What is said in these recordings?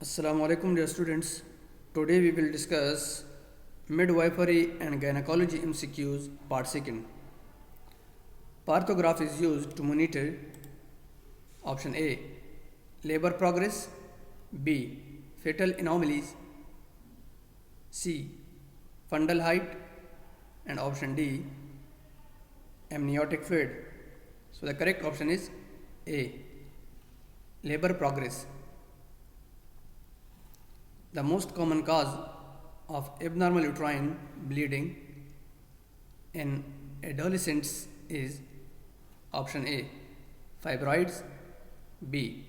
Assalamu alaikum dear students. Today we will discuss Midwifery and Gynecology MCQs part 2nd. Partograph is used to monitor option A. Labor progress, B. Fetal anomalies, C. Fundal height, and option D. Amniotic fluid. So the correct option is A. Labor progress. The most common cause of abnormal uterine bleeding in adolescents is option A. Fibroids, B.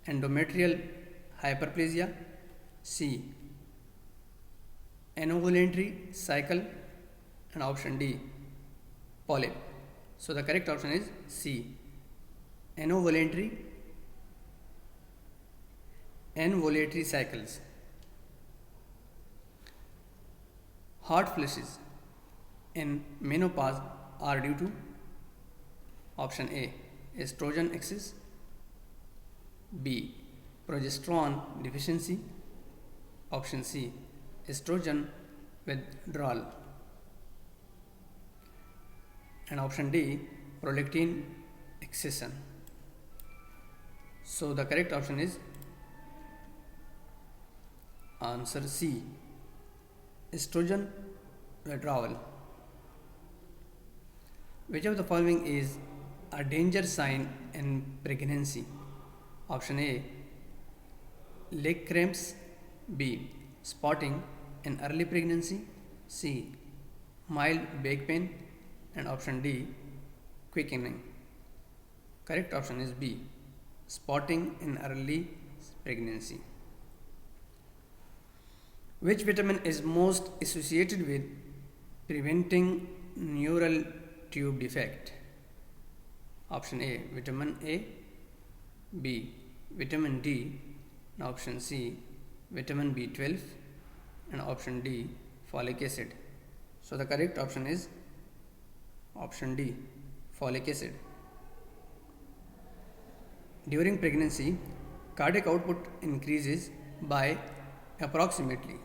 Endometrial hyperplasia, C. Anovulatory cycle, and option D. Polyp. So the correct option is C. Anovulatory cycles. Hot flushes in menopause are due to option A. Estrogen excess, B. Progesterone deficiency, option C. Estrogen withdrawal, and option D. Prolactin excession. So the correct option is answer C. Estrogen withdrawal. Which of the following is a danger sign in pregnancy? Option A. Leg cramps, B. Spotting in early pregnancy, C. Mild back pain, and option D. Quickening. Correct option is B. Spotting in early pregnancy. Which vitamin is most associated with preventing neural tube defect? Option A. Vitamin A, B. Vitamin D, and option C. Vitamin B12, and option D. Folic acid. So the correct option is option D. Folic acid. During pregnancy, cardiac output increases by approximately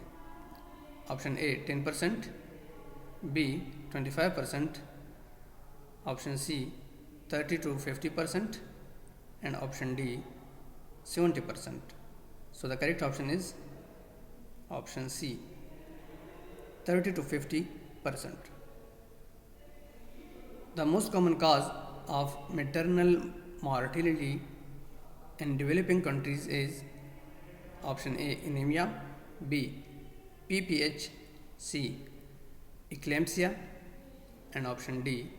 option A 10%, B 25%, option C 30 to 50%, and option D 70%. So the correct option is option C 30 to 50%. The most common cause of maternal mortality in developing countries is option A. Anemia, B. PPH, C. Eclampsia, and option D.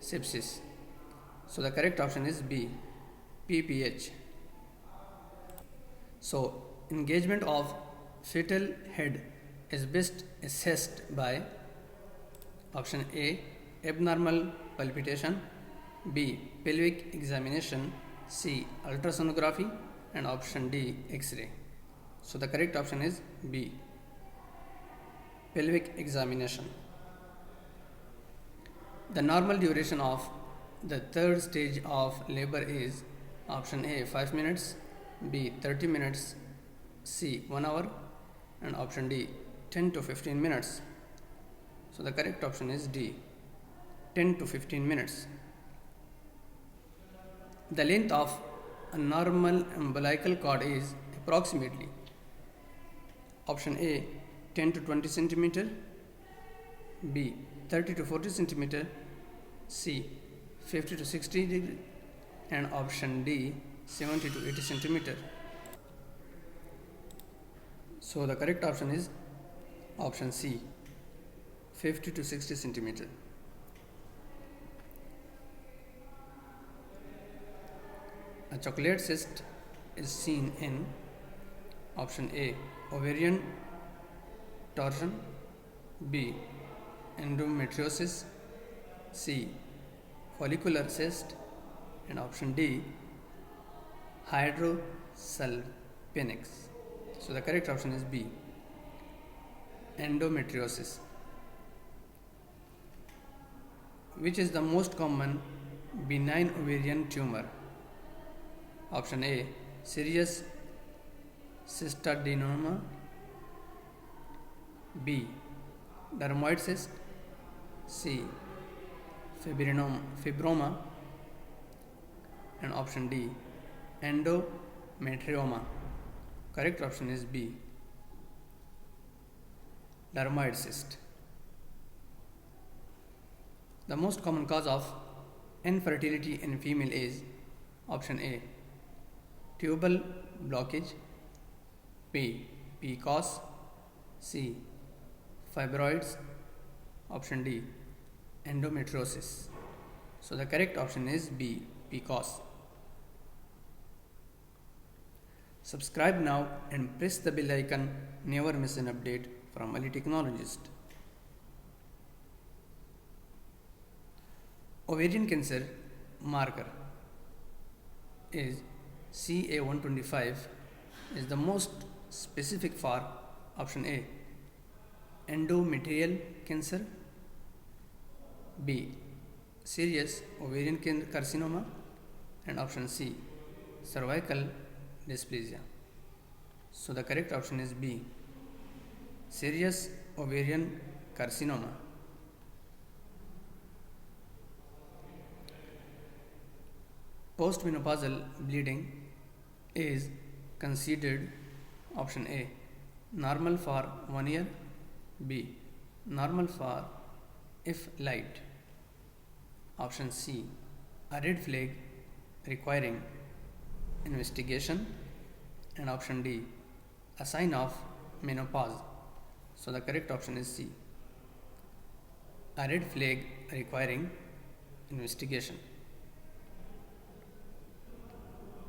Sepsis. So the correct option is B. PPH. So engagement of fetal head is best assessed by option A. Abnormal palpitation, B. Pelvic examination, C. Ultrasonography, and option D. X-ray. So the correct option is B. Pelvic examination. The normal duration of the third stage of labor is option A 5 minutes, B 30 minutes, C 1 hour, and option D 10 to 15 minutes. So the correct option is D 10 to 15 minutes. The length of a normal umbilical cord is approximately option A 10 to 20 centimeter, B 30 to 40 centimeter, C 50 to 60 degree, and option D 70 to 80 centimeter. So the correct option is option C 50 to 60 centimeter. A chocolate cyst is seen in option A ovarian torsion, B endometriosis, C follicular cyst, and option D hydrosalpinx. So the correct option is B endometriosis. Which is the most common benign ovarian tumor? Option A serous cystadenoma, B. dermoid cyst, C. fibroma, and option D. endometrioma. Correct option is B. dermoid cyst. The most common cause of infertility in female is option A. tubal blockage, B. PCOS, C. fibroids, option D. endometriosis. So the correct option is B. PCOS. Subscribe now and press the bell icon. Never miss an update from a technologist. Ovarian cancer marker is CA125 is the most specific for option A. endometrial cancer, B. serous ovarian carcinoma, and option C. cervical dysplasia. So the correct option is B. serous ovarian carcinoma. Postmenopausal bleeding is considered option A. normal for 1 year, B. normal for if light, option C. a red flag requiring investigation, and option D. a sign of menopause. So the correct option is C. a red flag requiring investigation.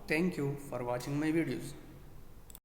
Thank you for watching my videos.